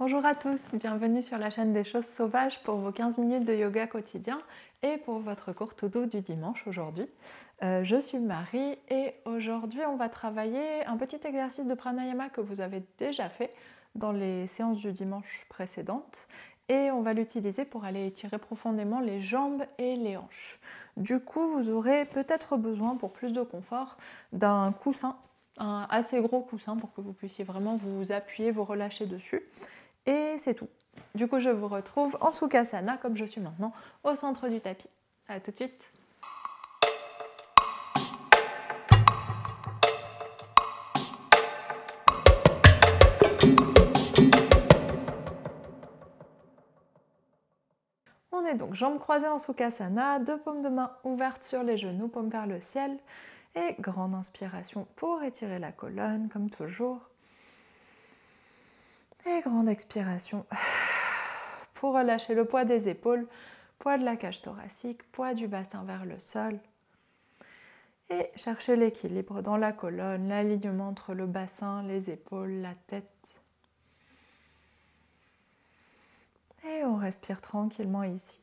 Bonjour à tous, bienvenue sur la chaîne des choses sauvages pour vos 15 minutes de yoga quotidien et pour votre cours to do du dimanche aujourd'hui. Je suis Marie et aujourd'hui on va travailler un petit exercice de pranayama que vous avez déjà fait dans les séances du dimanche précédentes et on va l'utiliser pour aller étirer profondément les jambes et les hanches. Du coup, vous aurez peut-être besoin pour plus de confort d'un coussin, un assez gros coussin pour que vous puissiez vraiment vous appuyer, vous relâcher dessus. Et c'est tout. Du coup, je vous retrouve en Sukhasana, comme je suis maintenant, au centre du tapis. A tout de suite. On est donc jambes croisées en Sukhasana, deux paumes de main ouvertes sur les genoux, paumes vers le ciel. Et grande inspiration pour étirer la colonne, comme toujours. Et grande expiration pour relâcher le poids des épaules, poids de la cage thoracique, poids du bassin vers le sol. Et chercher l'équilibre dans la colonne, l'alignement entre le bassin, les épaules, la tête. Et on respire tranquillement ici.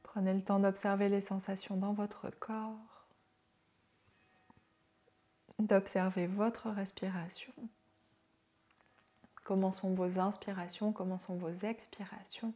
Prenez le temps d'observer les sensations dans votre corps, d'observer votre respiration. Comment sont vos inspirations, comment sont vos expirations.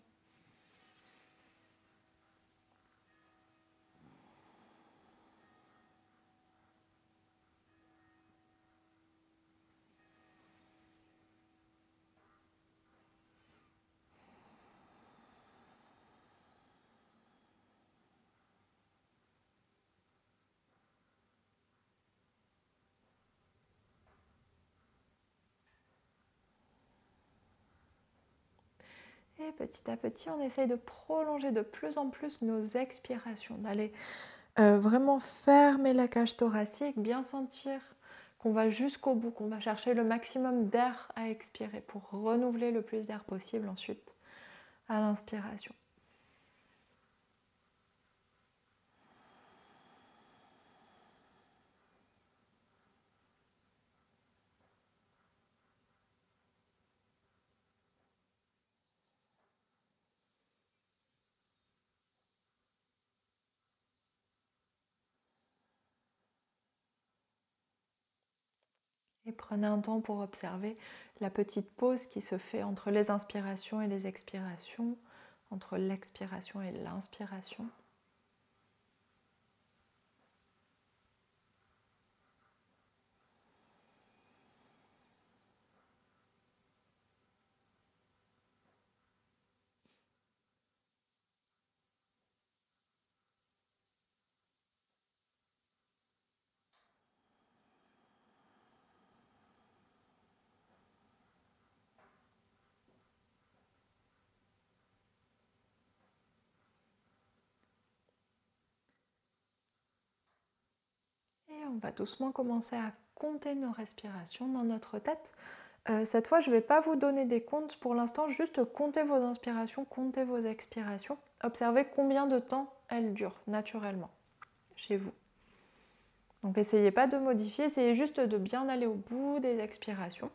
Et petit à petit, on essaye de prolonger de plus en plus nos expirations, d'aller vraiment fermer la cage thoracique, bien sentir qu'on va jusqu'au bout, qu'on va chercher le maximum d'air à expirer pour renouveler le plus d'air possible ensuite à l'inspiration. Et prenez un temps pour observer la petite pause qui se fait entre les inspirations et les expirations, entre l'expiration et l'inspiration. Et on va doucement commencer à compter nos respirations dans notre tête. Cette fois, je ne vais pas vous donner des comptes pour l'instant, juste comptez vos inspirations, comptez vos expirations. Observez combien de temps elles durent naturellement chez vous. Donc n'essayez pas de modifier, essayez juste de bien aller au bout des expirations.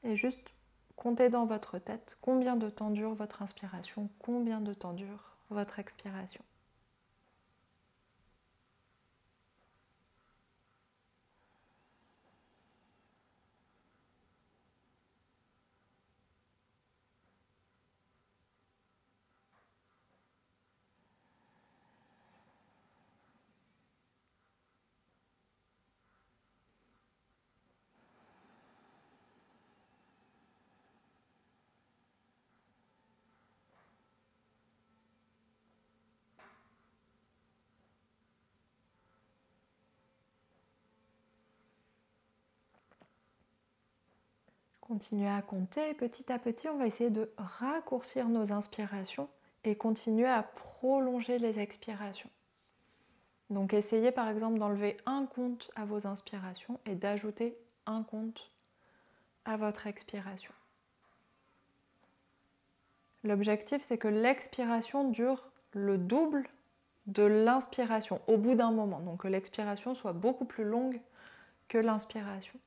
Et juste comptez dans votre tête combien de temps dure votre inspiration, combien de temps dure votre expiration. Continuez à compter. Petit à petit, on va essayer de raccourcir nos inspirations et continuer à prolonger les expirations. Donc essayez par exemple d'enlever un compte à vos inspirations et d'ajouter un compte à votre expiration. L'objectif, c'est que l'expiration dure le double de l'inspiration au bout d'un moment. Donc que l'expiration soit beaucoup plus longue que l'inspiration.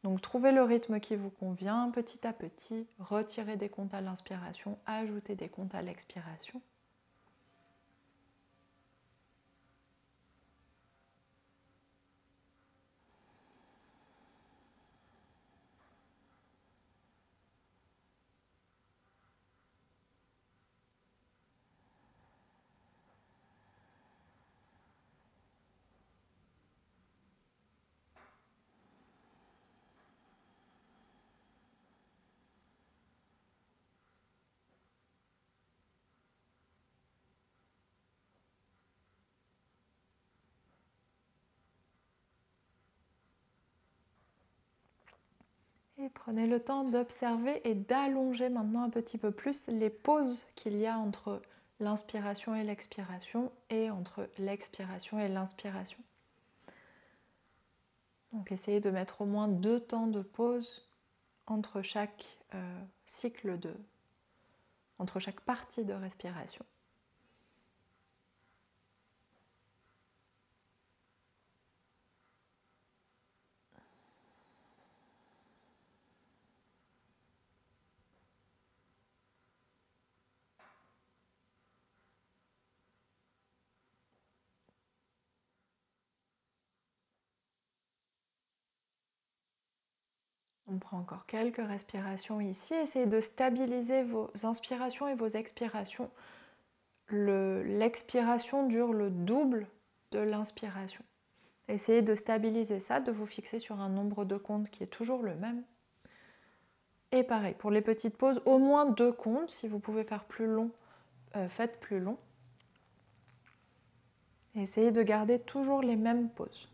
Donc trouvez le rythme qui vous convient petit à petit, retirez des comptes à l'inspiration, ajoutez des comptes à l'expiration. Et prenez le temps d'observer et d'allonger maintenant un petit peu plus les pauses qu'il y a entre l'inspiration et l'expiration et entre l'expiration et l'inspiration. Donc essayez de mettre au moins 2 temps de pause entre chaque entre chaque partie de respiration. On prend encore quelques respirations ici. Essayez de stabiliser vos inspirations et vos expirations. L'expiration dure le double de l'inspiration. Essayez de stabiliser ça, de vous fixer sur un nombre de comptes qui est toujours le même. Et pareil, pour les petites pauses, au moins 2 comptes. Si vous pouvez faire plus long, faites plus long. Et essayez de garder toujours les mêmes pauses.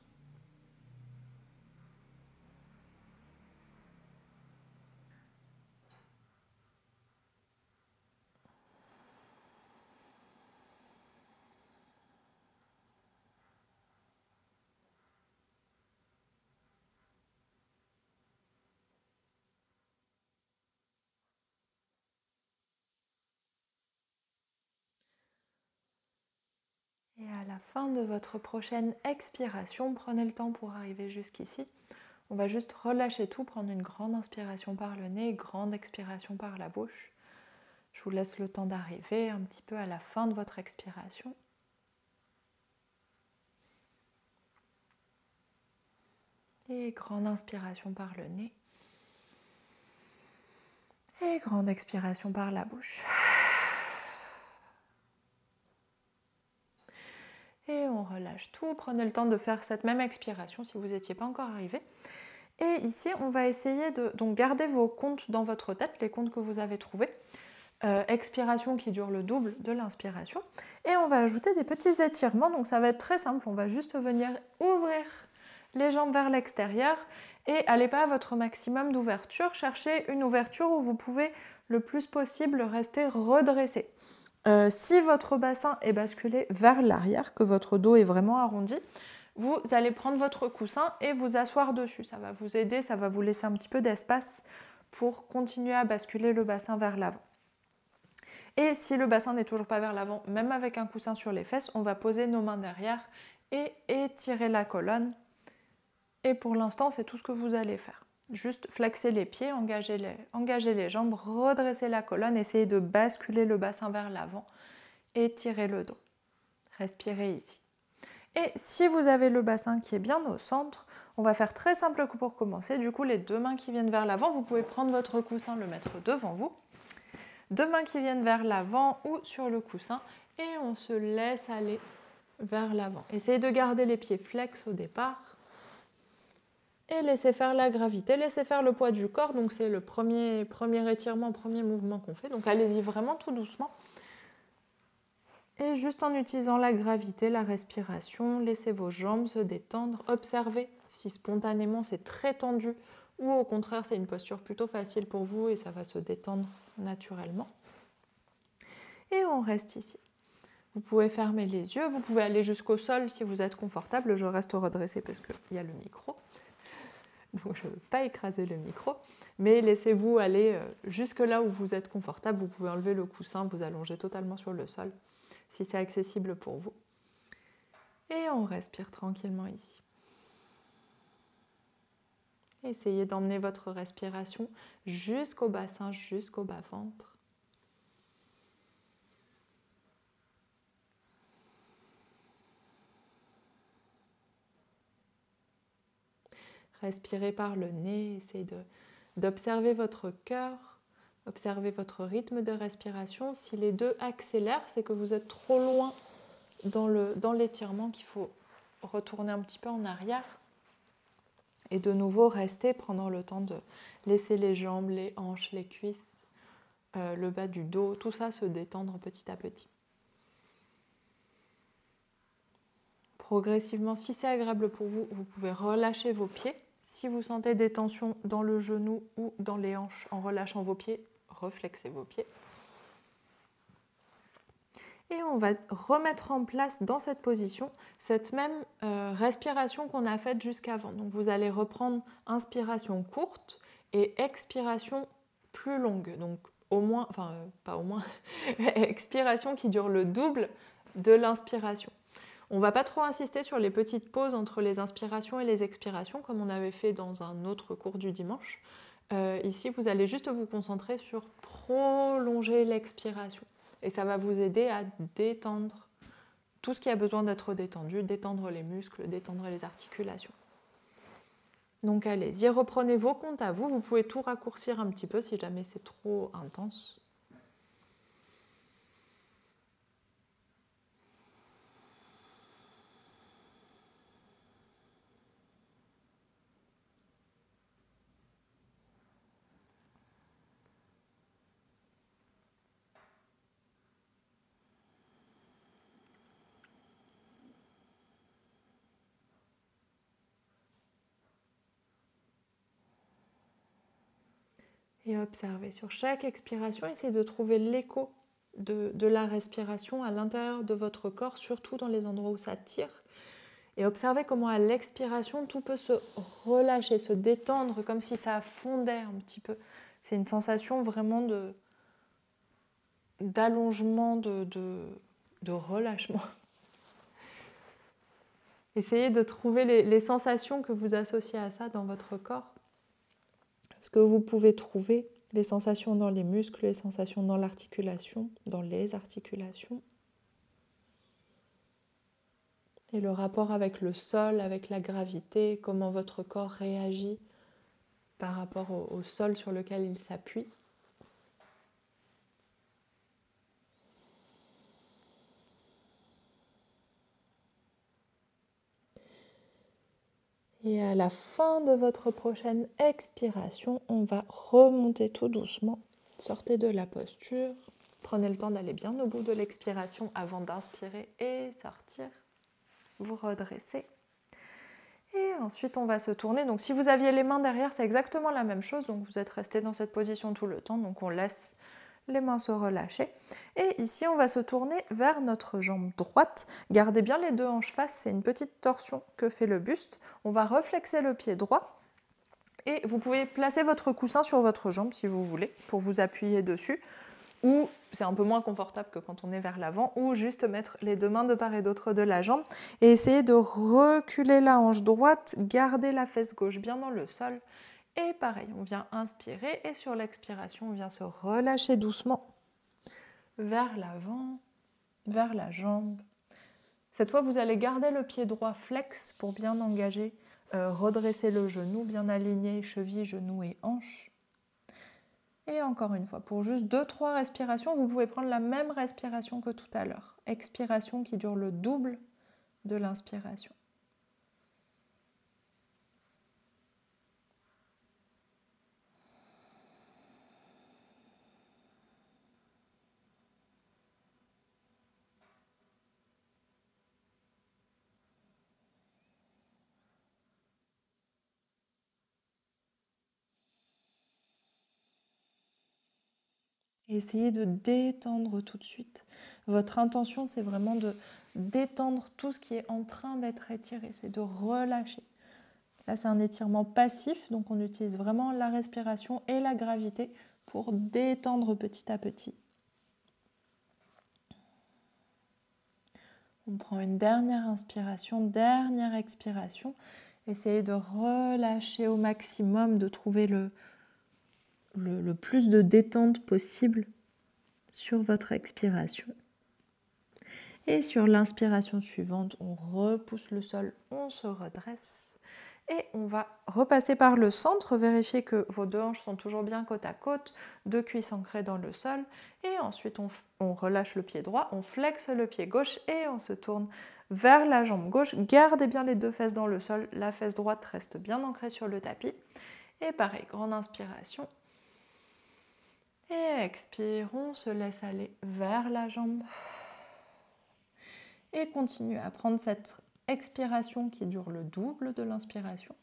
Et à la fin de votre prochaine expiration, prenez le temps pour arriver jusqu'ici. On va juste relâcher tout, prendre une grande inspiration par le nez, grande expiration par la bouche. Je vous laisse le temps d'arriver un petit peu à la fin de votre expiration. Et grande inspiration par le nez. Et grande expiration par la bouche. Et on relâche tout. Prenez le temps de faire cette même expiration si vous n'étiez pas encore arrivé. Et ici, on va essayer de donc garder vos comptes dans votre tête, les comptes que vous avez trouvés. Expiration qui dure le double de l'inspiration. Et on va ajouter des petits étirements. Donc ça va être très simple. On va juste venir ouvrir les jambes vers l'extérieur et allez pas à votre maximum d'ouverture. Cherchez une ouverture où vous pouvez le plus possible rester redressé. Si votre bassin est basculé vers l'arrière, que votre dos est vraiment arrondi, vous allez prendre votre coussin et vous asseoir dessus. Ça va vous aider, ça va vous laisser un petit peu d'espace pour continuer à basculer le bassin vers l'avant. Et si le bassin n'est toujours pas vers l'avant, même avec un coussin sur les fesses, on va poser nos mains derrière et étirer la colonne. Et pour l'instant, c'est tout ce que vous allez faire. Juste flexer les pieds, engager les jambes, redresser la colonne, essayez de basculer le bassin vers l'avant, étirer le dos. Respirez ici. Et si vous avez le bassin qui est bien au centre, on va faire très simple pour commencer. Du coup, les 2 mains qui viennent vers l'avant, vous pouvez prendre votre coussin, le mettre devant vous. 2 mains qui viennent vers l'avant ou sur le coussin et on se laisse aller vers l'avant. Essayez de garder les pieds flex au départ et laissez faire la gravité, laissez faire le poids du corps. Donc c'est le premier étirement, premier mouvement qu'on fait. Donc allez-y vraiment tout doucement. Et juste en utilisant la gravité, la respiration, laissez vos jambes se détendre. Observez si spontanément c'est très tendu ou au contraire c'est une posture plutôt facile pour vous et ça va se détendre naturellement. Et on reste ici. Vous pouvez fermer les yeux, vous pouvez aller jusqu'au sol si vous êtes confortable. Je reste redressée parce qu'il y a le micro. donc je ne veux pas écraser le micro, mais laissez-vous aller jusque là où vous êtes confortable. Vous pouvez enlever le coussin, vous allonger totalement sur le sol, si c'est accessible pour vous. Et on respire tranquillement ici. Essayez d'emmener votre respiration jusqu'au bassin, jusqu'au bas-ventre. Respirez par le nez, essayez d'observer votre cœur, observez votre rythme de respiration. Si les deux accélèrent, c'est que vous êtes trop loin dans l'étirement, qu'il faut retourner un petit peu en arrière. Et de nouveau, rester, prendre le temps de laisser les jambes, les hanches, les cuisses, le bas du dos, tout ça se détendre petit à petit. Progressivement, si c'est agréable pour vous, vous pouvez relâcher vos pieds. Si vous sentez des tensions dans le genou ou dans les hanches, en relâchant vos pieds, reflexez vos pieds. Et on va remettre en place dans cette position cette même respiration qu'on a faite jusqu'avant. Donc vous allez reprendre inspiration courte et expiration plus longue. Donc au moins, enfin pas au moins, expiration qui dure le double de l'inspiration. On ne va pas trop insister sur les petites pauses entre les inspirations et les expirations comme on avait fait dans un autre cours du dimanche. Ici, vous allez juste vous concentrer sur prolonger l'expiration. Et ça va vous aider à détendre tout ce qui a besoin d'être détendu, détendre les muscles, détendre les articulations. Donc allez-y, reprenez vos comptes à vous. Vous pouvez tout raccourcir un petit peu si jamais c'est trop intense. Et observez sur chaque expiration, essayez de trouver l'écho de la respiration à l'intérieur de votre corps, surtout dans les endroits où ça tire. Et observez comment à l'expiration, tout peut se relâcher, se détendre, comme si ça fondait un petit peu. C'est une sensation vraiment d'allongement, de relâchement. Essayez de trouver les sensations que vous associez à ça dans votre corps. Ce que vous pouvez trouver, les sensations dans les muscles, les sensations dans l'articulation, dans les articulations. Et le rapport avec le sol, avec la gravité, comment votre corps réagit par rapport au sol sur lequel il s'appuie. Et à la fin de votre prochaine expiration, on va remonter tout doucement. Sortez de la posture. Prenez le temps d'aller bien au bout de l'expiration avant d'inspirer et sortir. Vous redressez. Et ensuite, on va se tourner. Donc, si vous aviez les mains derrière, c'est exactement la même chose. Donc, vous êtes resté dans cette position tout le temps. Donc, on laisse les mains se relâcher. Et ici, on va se tourner vers notre jambe droite. Gardez bien les deux hanches face, c'est une petite torsion que fait le buste. On va reflexer le pied droit. Et vous pouvez placer votre coussin sur votre jambe si vous voulez, pour vous appuyer dessus. Ou c'est un peu moins confortable que quand on est vers l'avant, ou juste mettre les deux mains de part et d'autre de la jambe et essayer de reculer la hanche droite, garder la fesse gauche bien dans le sol. Et pareil, on vient inspirer et sur l'expiration, on vient se relâcher doucement vers l'avant, vers la jambe. Cette fois, vous allez garder le pied droit flex pour bien engager, redresser le genou, bien aligner cheville, genou et hanche. Et encore une fois, pour juste 2-3 respirations, vous pouvez prendre la même respiration que tout à l'heure. Expiration qui dure le double de l'inspiration. Essayez de détendre tout de suite. Votre intention, c'est vraiment de détendre tout ce qui est en train d'être étiré, c'est de relâcher. Là, c'est un étirement passif, donc on utilise vraiment la respiration et la gravité pour détendre petit à petit. On prend une dernière inspiration, dernière expiration. Essayez de relâcher au maximum, de trouver le plus de détente possible sur votre expiration. Et sur l'inspiration suivante, on repousse le sol, on se redresse. Et on va repasser par le centre, vérifier que vos deux hanches sont toujours bien côte à côte, deux cuisses ancrées dans le sol. Et ensuite, on relâche le pied droit, on flexe le pied gauche et on se tourne vers la jambe gauche. Gardez bien les deux fesses dans le sol, la fesse droite reste bien ancrée sur le tapis. Et pareil, grande inspiration. Et expire, on se laisse aller vers la jambe. Et continue à prendre cette expiration qui dure le double de l'inspiration.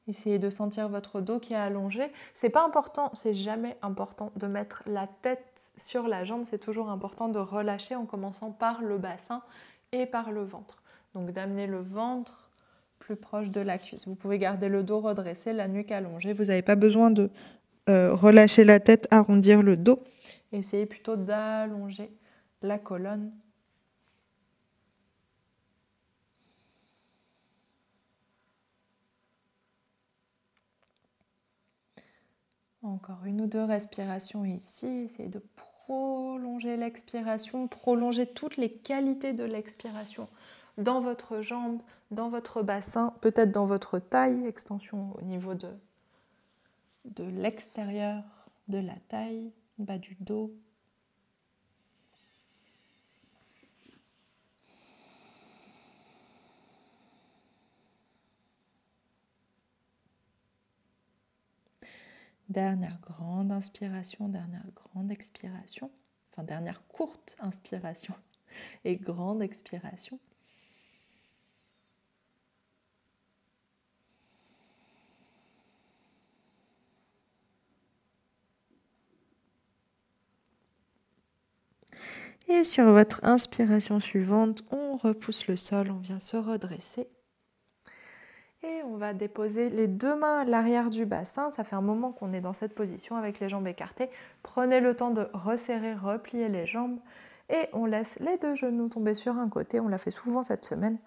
Essayez de sentir votre dos qui est allongé. C'est pas important, c'est jamais important de mettre la tête sur la jambe. C'est toujours important de relâcher en commençant par le bassin et par le ventre. Donc d'amener le ventre plus proche de la cuisse. Vous pouvez garder le dos redressé, la nuque allongée. Vous n'avez pas besoin de relâcher la tête, arrondir le dos. Essayez plutôt d'allonger la colonne. Encore une ou deux respirations ici. Essayez de prolonger l'expiration, prolonger toutes les qualités de l'expiration dans votre jambe, dans votre bassin, peut-être dans votre taille, extension au niveau de l'extérieur de la taille, bas du dos. Dernière grande inspiration, dernière grande expiration, enfin dernière courte inspiration et grande expiration. Et sur votre inspiration suivante, on repousse le sol, on vient se redresser. Et on va déposer les deux mains à l'arrière du bassin. Ça fait un moment qu'on est dans cette position avec les jambes écartées. Prenez le temps de resserrer, replier les jambes. Et on laisse les deux genoux tomber sur un côté. On l'a fait souvent cette semaine.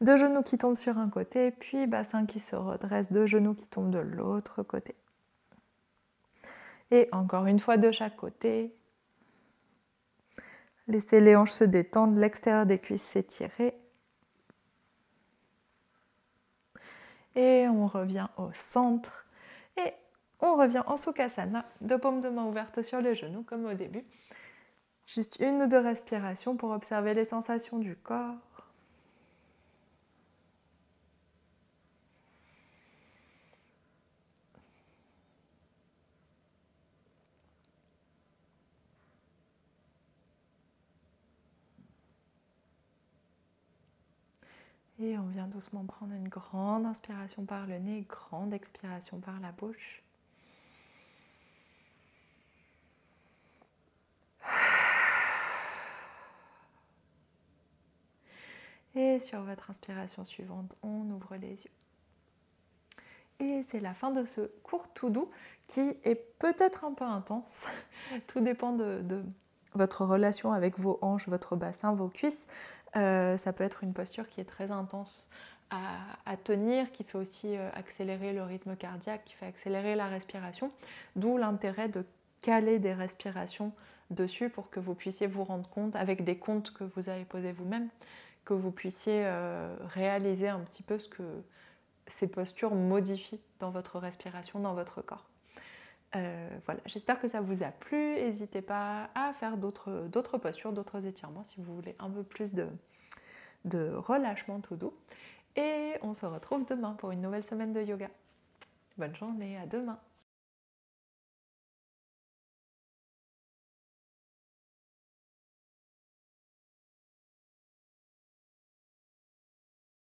Deux genoux qui tombent sur un côté, puis bassin qui se redresse, deux genoux qui tombent de l'autre côté. Et encore une fois de chaque côté. Laissez les hanches se détendre, l'extérieur des cuisses s'étirer. Et on revient au centre. Et on revient en Sukhasana, deux paumes de main ouvertes sur les genoux comme au début. Juste une ou deux respirations pour observer les sensations du corps. Et on vient doucement prendre une grande inspiration par le nez, grande expiration par la bouche. Et sur votre inspiration suivante, on ouvre les yeux. Et c'est la fin de ce cours tout doux qui est peut-être un peu intense. Tout dépend de votre relation avec vos hanches, votre bassin, vos cuisses. Ça peut être une posture qui est très intense à tenir, qui fait aussi accélérer le rythme cardiaque, qui fait accélérer la respiration. D'où l'intérêt de caler des respirations dessus pour que vous puissiez vous rendre compte, avec des comptes que vous avez posés vous-même, que vous puissiez réaliser un petit peu ce que ces postures modifient dans votre respiration, dans votre corps. Voilà, j'espère que ça vous a plu. N'hésitez pas à faire d'autres postures, d'autres étirements si vous voulez un peu plus de relâchement tout doux. Et on se retrouve demain pour une nouvelle semaine de yoga. Bonne journée, à demain.